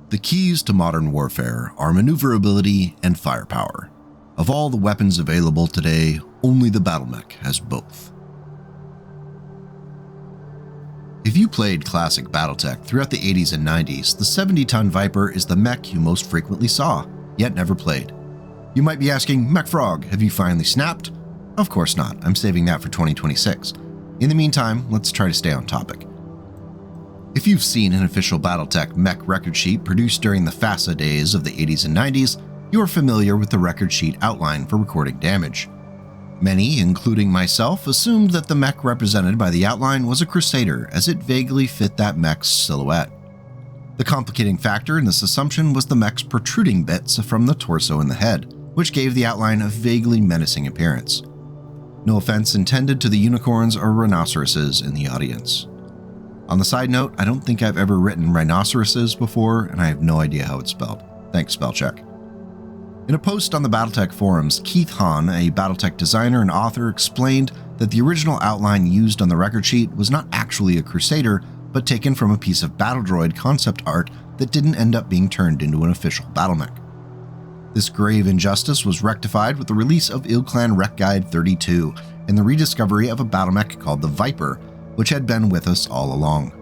The keys to modern warfare are maneuverability and firepower. Of all the weapons available today, only the battlemech has both. If you played classic BattleTech throughout the 80s and 90s, the 70-ton Viper is the mech you most frequently saw, yet never played. You might be asking, Mechfrog, have you finally snapped? Of course not, I'm saving that for 2026. In the meantime, let's try to stay on topic. If you've seen an official BattleTech mech record sheet produced during the FASA days of the 80s and 90s, you are familiar with the record sheet outline for recording damage. Many, including myself, assumed that the mech represented by the outline was a Crusader, as it vaguely fit that mech's silhouette. The complicating factor in this assumption was the mech's protruding bits from the torso and the head, which gave the outline a vaguely menacing appearance. No offense intended to the unicorns or rhinoceroses in the audience. On the side note, I don't think I've ever written rhinoceroses before, and I have no idea how it's spelled. Thanks, spell check. In a post on the BattleTech forums, Keith Hahn, a BattleTech designer and author, explained that the original outline used on the record sheet was not actually a Crusader, but taken from a piece of Battledroid concept art that didn't end up being turned into an official battlemech. This grave injustice was rectified with the release of IlClan Rec Guide 32 and the rediscovery of a battlemech called the Viper, which had been with us all along.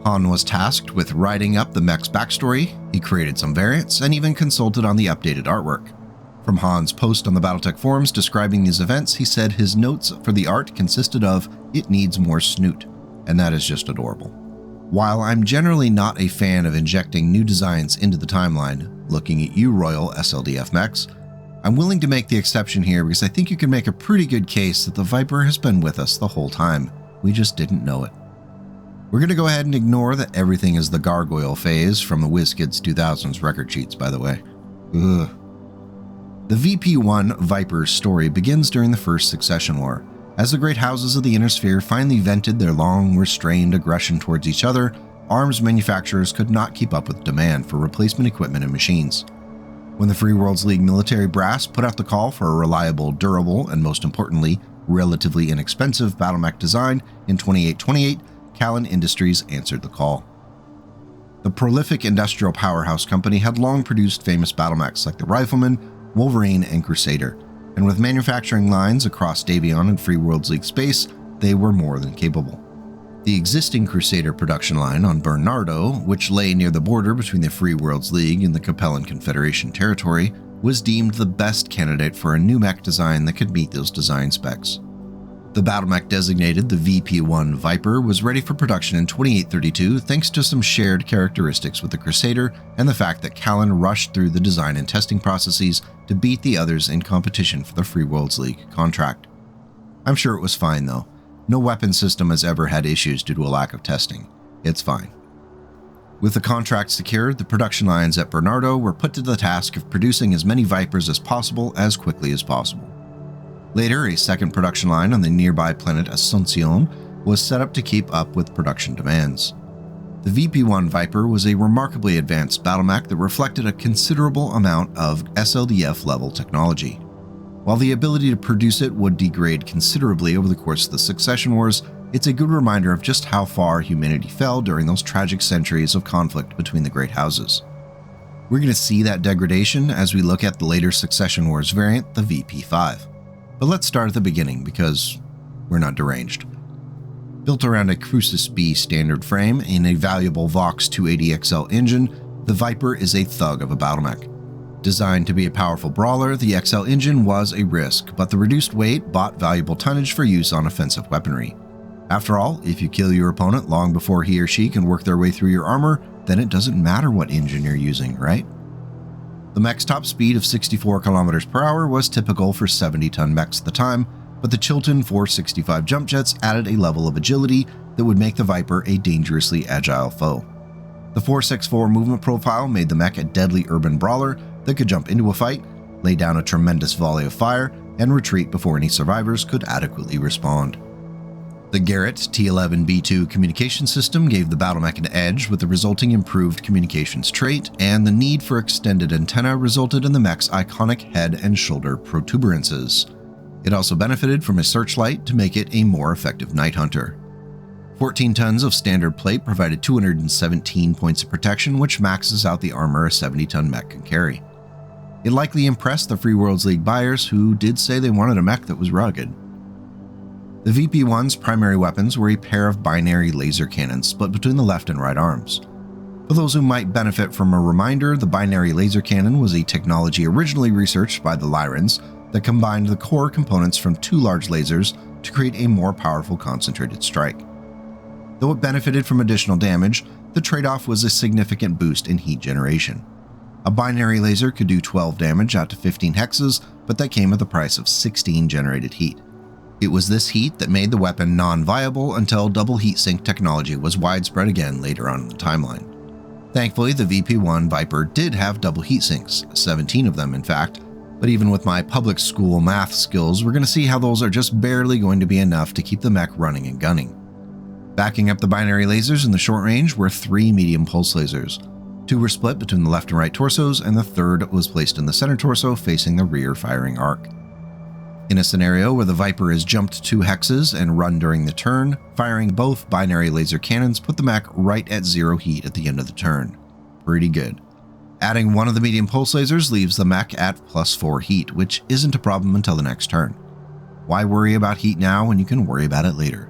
Hahn was tasked with writing up the mech's backstory, he created some variants, and even consulted on the updated artwork. From Hahn's post on the BattleTech forums describing these events, he said his notes for the art consisted of, "It needs more snoot," and that is just adorable. While I'm generally not a fan of injecting new designs into the timeline, looking at you Royal SLDF mechs, I'm willing to make the exception here because I think you can make a pretty good case that the Viper has been with us the whole time. We just didn't know it. We're going to go ahead and ignore that everything is the gargoyle phase from the WizKids 2000s record sheets, by the way. Ugh. The VP1 Viper's story begins during the First Succession War. As the great houses of the Inner Sphere finally vented their long, restrained aggression towards each other, arms manufacturers could not keep up with demand for replacement equipment and machines. When the Free Worlds League military brass put out the call for a reliable, durable, and most importantly, relatively inexpensive battlemech design in 2828, Callan Industries answered the call. The prolific industrial powerhouse company had long produced famous battlemechs like the Rifleman, Wolverine, and Crusader, and with manufacturing lines across Davion and Free Worlds League space, they were more than capable. The existing Crusader production line on Bernardo, which lay near the border between the Free Worlds League and the Capellan Confederation territory, was deemed the best candidate for a new mech design that could meet those design specs. The battlemech designated the VP1 Viper was ready for production in 2832 thanks to some shared characteristics with the Crusader and the fact that Callan rushed through the design and testing processes to beat the others in competition for the Free Worlds League contract. I'm sure it was fine though. No weapon system has ever had issues due to a lack of testing. It's fine. With the contract secured, the production lines at Bernardo were put to the task of producing as many Vipers as possible as quickly as possible. Later, a second production line on the nearby planet Asuncion was set up to keep up with production demands. The VP1 Viper was a remarkably advanced battlemech that reflected a considerable amount of SLDF-level technology. While the ability to produce it would degrade considerably over the course of the Succession Wars, it's a good reminder of just how far humanity fell during those tragic centuries of conflict between the great houses. We're going to see that degradation as we look at the later Succession Wars variant, the VP5. But let's start at the beginning because we're not deranged. Built around a Crucis B standard frame and a valuable Vox 280XL engine, the Viper is a thug of a battlemech. Designed to be a powerful brawler, the XL engine was a risk, but the reduced weight bought valuable tonnage for use on offensive weaponry. After all, if you kill your opponent long before he or she can work their way through your armor, then it doesn't matter what engine you're using, right? The mech's top speed of 64 km per hour was typical for 70-ton mechs at the time, but the Chilton 465 jump jets added a level of agility that would make the Viper a dangerously agile foe. The 464 movement profile made the mech a deadly urban brawler that could jump into a fight, lay down a tremendous volley of fire, and retreat before any survivors could adequately respond. The Garrett T11B2 communication system gave the battlemech an edge with the resulting improved communications trait, and the need for extended antenna resulted in the mech's iconic head and shoulder protuberances. It also benefited from a searchlight to make it a more effective night hunter. 14 tons of standard plate provided 217 points of protection, which maxes out the armor a 70-ton mech can carry. It likely impressed the Free Worlds League buyers, who did say they wanted a mech that was rugged. The VP-1's primary weapons were a pair of binary laser cannons split between the left and right arms. For those who might benefit from a reminder, the binary laser cannon was a technology originally researched by the Lyrans that combined the core components from two large lasers to create a more powerful concentrated strike. Though it benefited from additional damage, the trade-off was a significant boost in heat generation. A binary laser could do 12 damage out to 15 hexes, but that came at the price of 16 generated heat. It was this heat that made the weapon non-viable until double heatsink technology was widespread again later on in the timeline. Thankfully, the VP-1 Viper did have double heatsinks, 17 of them in fact, but even with my public school math skills, we're going to see how those are just barely going to be enough to keep the mech running and gunning. Backing up the binary lasers in the short range were 3 medium pulse lasers. 2 were split between the left and right torsos, and the third was placed in the center torso facing the rear firing arc. In a scenario where the Viper is jumped 2 hexes and run during the turn, firing both binary laser cannons put the mech right at 0 heat at the end of the turn. Pretty good. Adding one of the medium pulse lasers leaves the mech at +4 heat, which isn't a problem until the next turn. Why worry about heat now when you can worry about it later?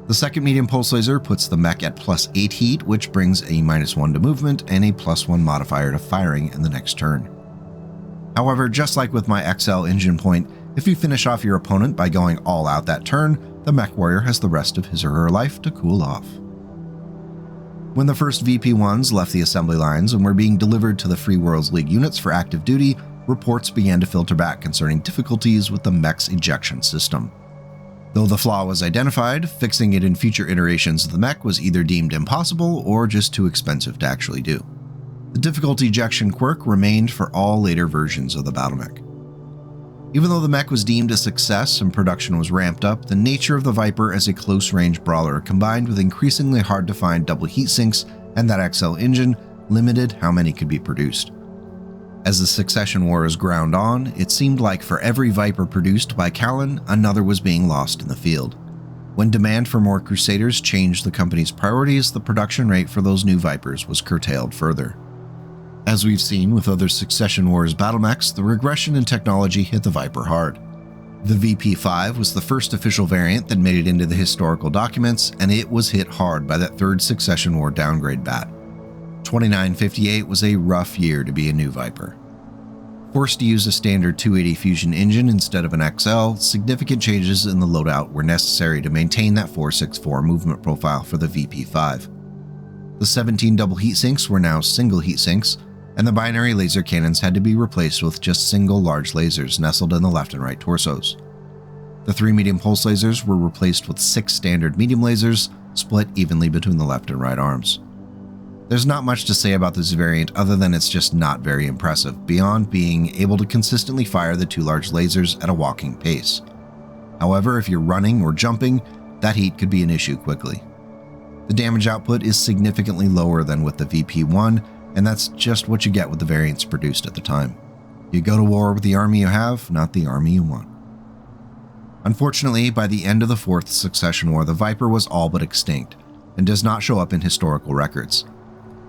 The second medium pulse laser puts the mech at +8 heat, which brings a -1 to movement and a +1 modifier to firing in the next turn. However, just like with my XL engine point, if you finish off your opponent by going all out that turn, the Mechwarrior has the rest of his or her life to cool off. When the first VP-1s left the assembly lines and were being delivered to the Free Worlds League units for active duty, reports began to filter back concerning difficulties with the mech's ejection system. Though the flaw was identified, fixing it in future iterations of the mech was either deemed impossible or just too expensive to actually do. The difficult ejection quirk remained for all later versions of the battlemech. Even though the mech was deemed a success and production was ramped up, the nature of the Viper as a close-range brawler combined with increasingly hard-to-find double heatsinks and that XL engine limited how many could be produced. As the Succession Wars ground on, it seemed like for every Viper produced by Callan, another was being lost in the field. When demand for more Crusaders changed the company's priorities, the production rate for those new Vipers was curtailed further. As we've seen with other Succession Wars battlemechs, the regression in technology hit the Viper hard. The VP-5 was the first official variant that made it into the historical documents, and it was hit hard by that third Succession War downgrade bat. 2958 was a rough year to be a new Viper. Forced to use a standard 280 Fusion engine instead of an XL, significant changes in the loadout were necessary to maintain that 464 movement profile for the VP-5. The 17 double heatsinks were now single heatsinks, and the binary laser cannons had to be replaced with just single large lasers nestled in the left and right torsos. The 3 medium pulse lasers were replaced with 6 standard medium lasers, split evenly between the left and right arms. There's not much to say about this variant other than it's just not very impressive, beyond being able to consistently fire the 2 large lasers at a walking pace. However, if you're running or jumping, that heat could be an issue quickly. The damage output is significantly lower than with the VP-1, and that's just what you get with the variants produced at the time. You go to war with the army you have, not the army you want. Unfortunately, by the end of the 4th Succession War, the Viper was all but extinct, and does not show up in historical records.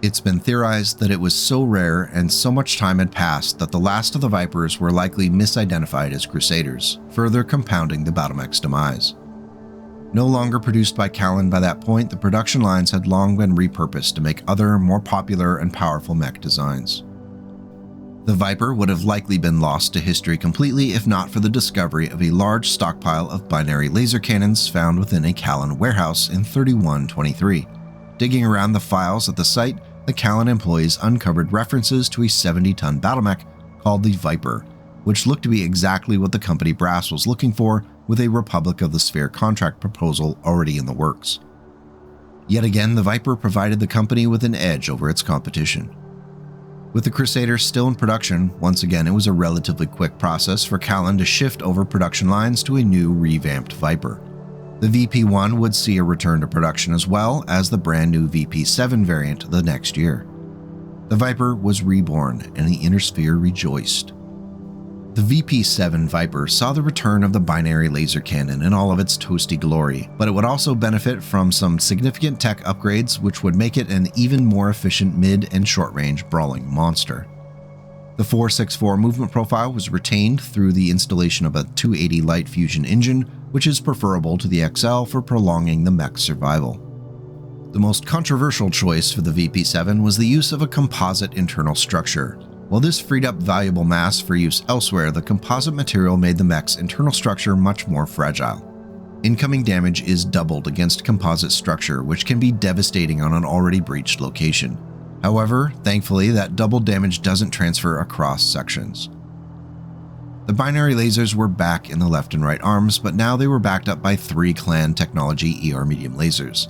It's been theorized that it was so rare and so much time had passed that the last of the Vipers were likely misidentified as Crusaders, further compounding the battlemech's demise. No longer produced by Callan by that point, the production lines had long been repurposed to make other, more popular and powerful mech designs. The Viper would have likely been lost to history completely if not for the discovery of a large stockpile of binary laser cannons found within a Callan warehouse in 3123. Digging around the files at the site, the Callan employees uncovered references to a 70-ton battlemech called the Viper, which looked to be exactly what the company brass was looking for, with a Republic of the Sphere contract proposal already in the works. Yet again, the Viper provided the company with an edge over its competition. With the Crusader still in production, once again it was a relatively quick process for Callan to shift over production lines to a new revamped Viper. The VP-1 would see a return to production as well as the brand new VP-7 variant the next year. The Viper was reborn and the Inner Sphere rejoiced. The VP7 Viper saw the return of the binary laser cannon in all of its toasty glory, but it would also benefit from some significant tech upgrades which would make it an even more efficient mid- and short-range brawling monster. The 464 movement profile was retained through the installation of a 280 light fusion engine, which is preferable to the XL for prolonging the mech's survival. The most controversial choice for the VP7 was the use of a composite internal structure. While this freed up valuable mass for use elsewhere, the composite material made the mech's internal structure much more fragile. Incoming damage is doubled against composite structure, which can be devastating on an already breached location. However, thankfully, that double damage doesn't transfer across sections. The binary lasers were back in the left and right arms, but now they were backed up by 3 Clan technology ER medium lasers.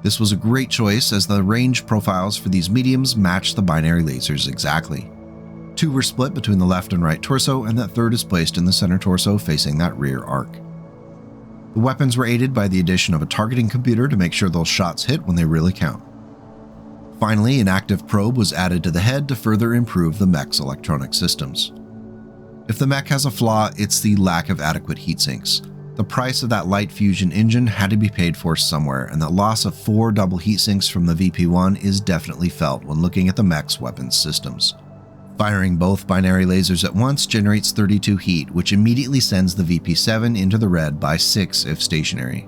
This was a great choice as the range profiles for these mediums matched the binary lasers exactly. 2 were split between the left and right torso, and that third is placed in the center torso facing that rear arc. The weapons were aided by the addition of a targeting computer to make sure those shots hit when they really count. Finally, an active probe was added to the head to further improve the mech's electronic systems. If the mech has a flaw, it's the lack of adequate heat sinks. The price of that light fusion engine had to be paid for somewhere, and the loss of 4 double heat sinks from the VP1 is definitely felt when looking at the mech's weapons systems. Firing both binary lasers at once generates 32 heat, which immediately sends the VP7 into the red by 6 if stationary.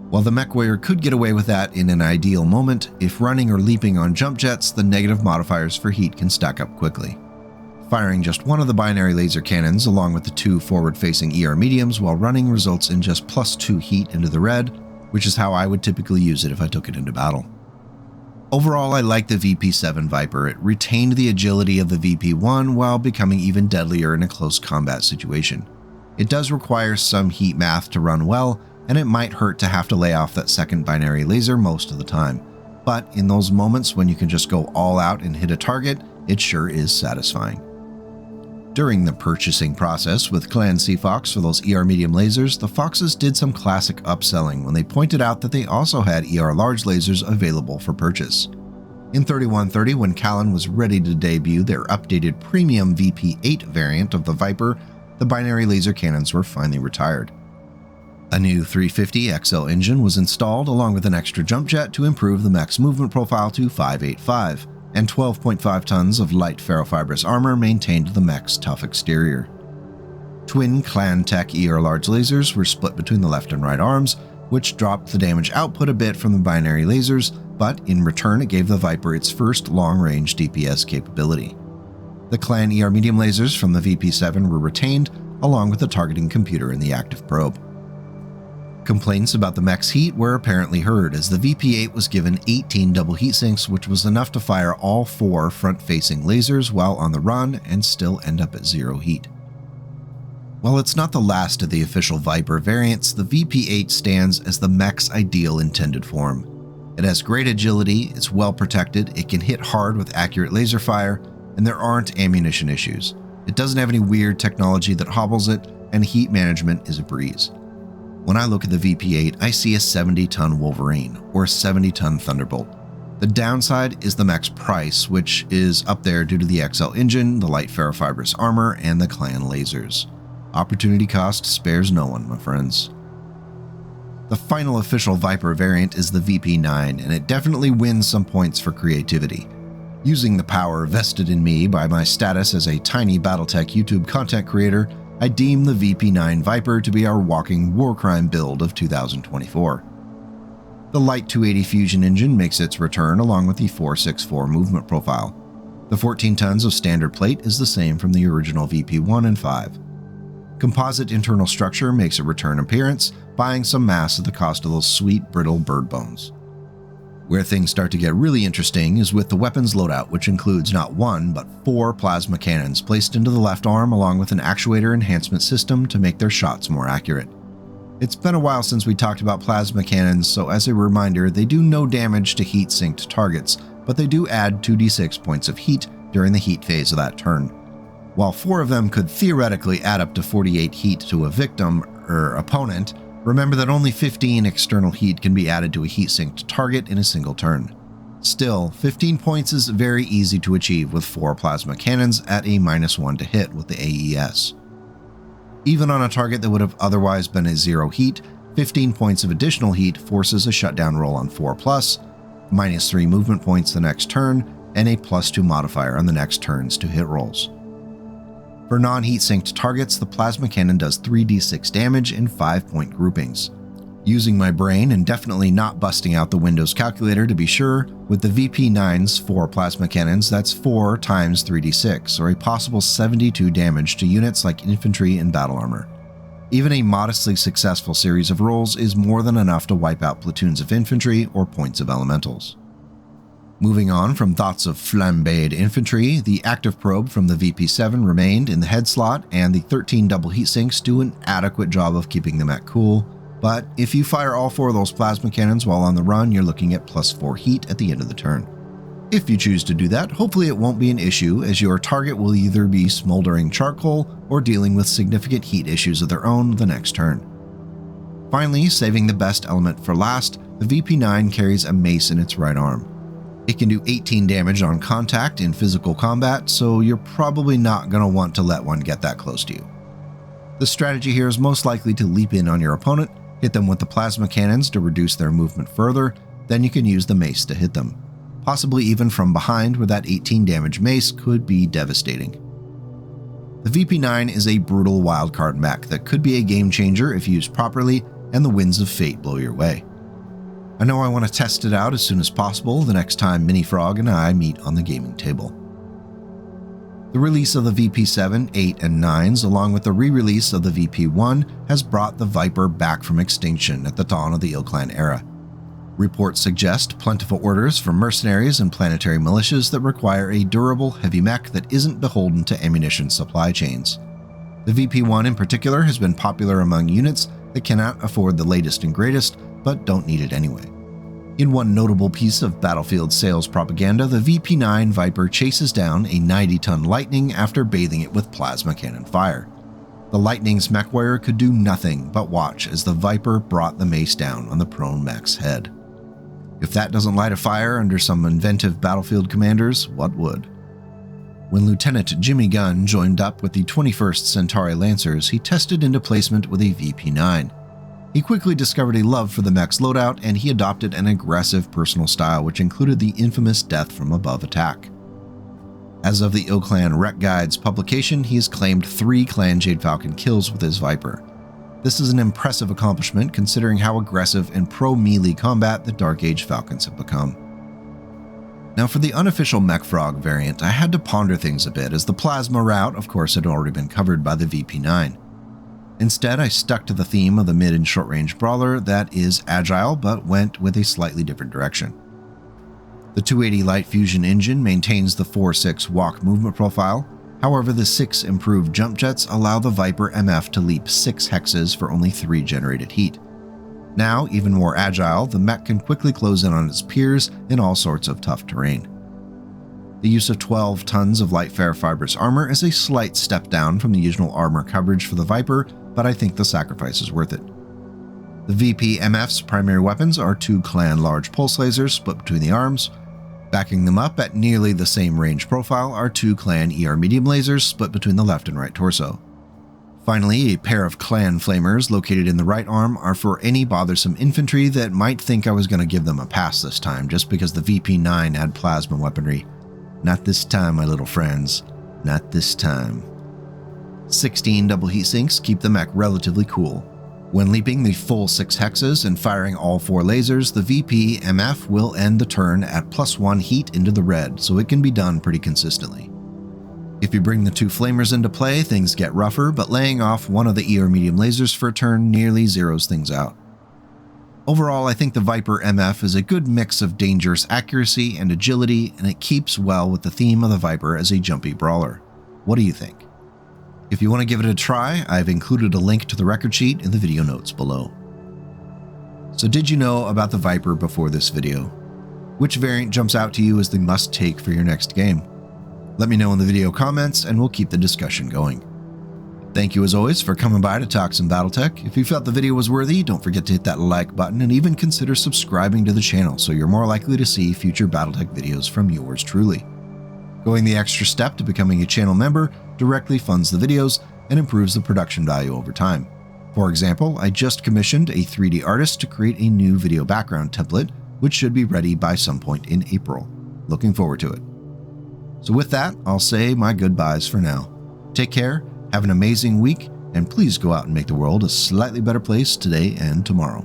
While the Mechwarrior could get away with that in an ideal moment, if running or leaping on jump jets, the negative modifiers for heat can stack up quickly. Firing just one of the binary laser cannons along with the 2 forward-facing ER mediums while running results in just +2 heat into the red, which is how I would typically use it if I took it into battle. Overall, I like the VP7 Viper. It retained the agility of the VP1 while becoming even deadlier in a close combat situation. It does require some heat math to run well, and it might hurt to have to lay off that second binary laser most of the time. But in those moments when you can just go all out and hit a target, it sure is satisfying. During the purchasing process with Clan Seafox for those ER medium lasers, the Foxes did some classic upselling when they pointed out that they also had ER large lasers available for purchase. In 3130, when Callan was ready to debut their updated premium VP8 variant of the Viper, the binary laser cannons were finally retired. A new 350 XL engine was installed along with an extra jump jet to improve the mech's movement profile to 585. And 12.5 tons of light ferrofibrous armor maintained the mech's tough exterior. Twin Clan Tech ER large lasers were split between the left and right arms, which dropped the damage output a bit from the binary lasers, but in return it gave the Viper its first long-range DPS capability. The Clan ER medium lasers from the VP7 were retained, along with the targeting computer in the active probe. Complaints about the mech's heat were apparently heard as the VP8 was given 18 double heat sinks, which was enough to fire all 4 front-facing lasers while on the run and still end up at 0 heat. While it's not the last of the official Viper variants, the VP8 stands as the mech's ideal intended form. It has great agility, it's well protected, it can hit hard with accurate laser fire, and there aren't ammunition issues. It doesn't have any weird technology that hobbles it, and heat management is a breeze. When I look at the VP8, I see a 70-ton Wolverine, or a 70-ton Thunderbolt. The downside is the mech's price, which is up there due to the XL engine, the light ferrofibrous armor, and the Clan lasers. Opportunity cost spares no one, my friends. The final official Viper variant is the VP9, and it definitely wins some points for creativity. Using the power vested in me by my status as a tiny BattleTech YouTube content creator, I deem the VP9 Viper to be our walking war crime build of 2024. The light 280 fusion engine makes its return along with the 464 movement profile. The 14 tons of standard plate is the same from the original VP1 and 5. Composite internal structure makes a return appearance, buying some mass at the cost of those sweet brittle bird bones. Where things start to get really interesting is with the weapons loadout, which includes not 1 but 4 plasma cannons placed into the left arm along with an actuator enhancement system to make their shots more accurate. It's been a while since we talked about plasma cannons, so as a reminder, they do no damage to heat-synced targets, but they do add 2d6 points of heat during the heat phase of that turn. While 4 of them could theoretically add up to 48 heat to a victim or opponent, remember that only 15 external heat can be added to a heat-synced target in a single turn. Still, 15 points is very easy to achieve with 4 plasma cannons at a -1 to hit with the AES. Even on a target that would have otherwise been a 0 heat, 15 points of additional heat forces a shutdown roll on 4+, -3 movement points the next turn, and a +2 modifier on the next turns to hit rolls. For non-heat synced targets, the plasma cannon does 3d6 damage in 5-point groupings. Using my brain and definitely not busting out the Windows calculator to be sure, with the VP9's 4 plasma cannons, that's 4 times 3d6, or a possible 72 damage to units like infantry and battle armor. Even a modestly successful series of rolls is more than enough to wipe out platoons of infantry or points of elementals. Moving on from thoughts of flambéed infantry, the active probe from the VP7 remained in the head slot, and the 13 double heat sinks do an adequate job of keeping the mech cool. But if you fire all 4 of those plasma cannons while on the run, you're looking at +4 heat at the end of the turn. If you choose to do that, hopefully it won't be an issue, as your target will either be smoldering charcoal or dealing with significant heat issues of their own the next turn. Finally, saving the best element for last, the VP9 carries a mace in its right arm. It can do 18 damage on contact in physical combat, so you're probably not going to want to let one get that close to you. The strategy here is most likely to leap in on your opponent, hit them with the plasma cannons to reduce their movement further, then you can use the mace to hit them. Possibly even from behind, where that 18 damage mace could be devastating. The VP9 is a brutal wildcard mech that could be a game changer if used properly and the winds of fate blow your way. I know I want to test it out as soon as possible the next time Minifrog and I meet on the gaming table. The release of the VP7, 8, and 9s, along with the re-release of the VP1, has brought the Viper back from extinction at the dawn of the IlClan era. Reports suggest plentiful orders from mercenaries and planetary militias that require a durable, heavy mech that isn't beholden to ammunition supply chains. The VP1 in particular has been popular among units that cannot afford the latest and greatest, but don't need it anyway. In one notable piece of battlefield sales propaganda, the VP9 Viper chases down a 90-ton Lightning after bathing it with plasma cannon fire. The Lightning's Mechwarrior could do nothing but watch as the Viper brought the mace down on the prone mech's head. If that doesn't light a fire under some inventive battlefield commanders, what would? When Lieutenant Jimmy Gunn joined up with the 21st Centauri Lancers, he tested into placement with a VP9. He quickly discovered a love for the mech's loadout, and he adopted an aggressive personal style which included the infamous death from above attack. As of the IlClan Rec Guide's publication, he has claimed 3 Clan Jade Falcon kills with his Viper. This is an impressive accomplishment considering how aggressive and pro-melee combat the Dark Age Falcons have become. Now for the unofficial Mechfrog variant, I had to ponder things a bit, as the plasma route, of course, had already been covered by the VP9. Instead, I stuck to the theme of the mid and short-range brawler that is agile but went with a slightly different direction. The 280 Light Fusion engine maintains the 4-6 walk movement profile, however the 6 improved jump jets allow the Viper MF to leap 6 hexes for only 3 generated heat. Now, even more agile, the mech can quickly close in on its peers in all sorts of tough terrain. The use of 12 tons of light ferrofibrous armor is a slight step down from the usual armor coverage for the Viper, but I think the sacrifice is worth it. The VP MF's primary weapons are 2 Clan large pulse lasers split between the arms. Backing them up at nearly the same range profile are 2 Clan ER medium lasers split between the left and right torso. Finally, a pair of Clan flamers located in the right arm are for any bothersome infantry that might think I was going to give them a pass this time just because the VP9 had plasma weaponry. Not this time, my little friends. Not this time. 16 double heat sinks keep the mech relatively cool. When leaping the full 6 hexes and firing all 4 lasers, the VP MF will end the turn at +1 heat into the red, so it can be done pretty consistently. If you bring the 2 flamers into play, things get rougher, but laying off one of the ER medium lasers for a turn nearly zeroes things out. Overall, I think the Viper MF is a good mix of dangerous accuracy and agility, and it keeps well with the theme of the Viper as a jumpy brawler. What do you think? If you want to give it a try, I've included a link to the record sheet in the video notes below. So did you know about the Viper before this video? Which variant jumps out to you as the must-take for your next game? Let me know in the video comments and we'll keep the discussion going. Thank you as always for coming by to talk some BattleTech. If you felt the video was worthy, don't forget to hit that like button and even consider subscribing to the channel so you're more likely to see future BattleTech videos from yours truly. Going the extra step to becoming a channel member directly funds the videos, and improves the production value over time. For example, I just commissioned a 3D artist to create a new video background template, which should be ready by some point in April. Looking forward to it. So with that, I'll say my goodbyes for now. Take care, have an amazing week, and please go out and make the world a slightly better place today and tomorrow.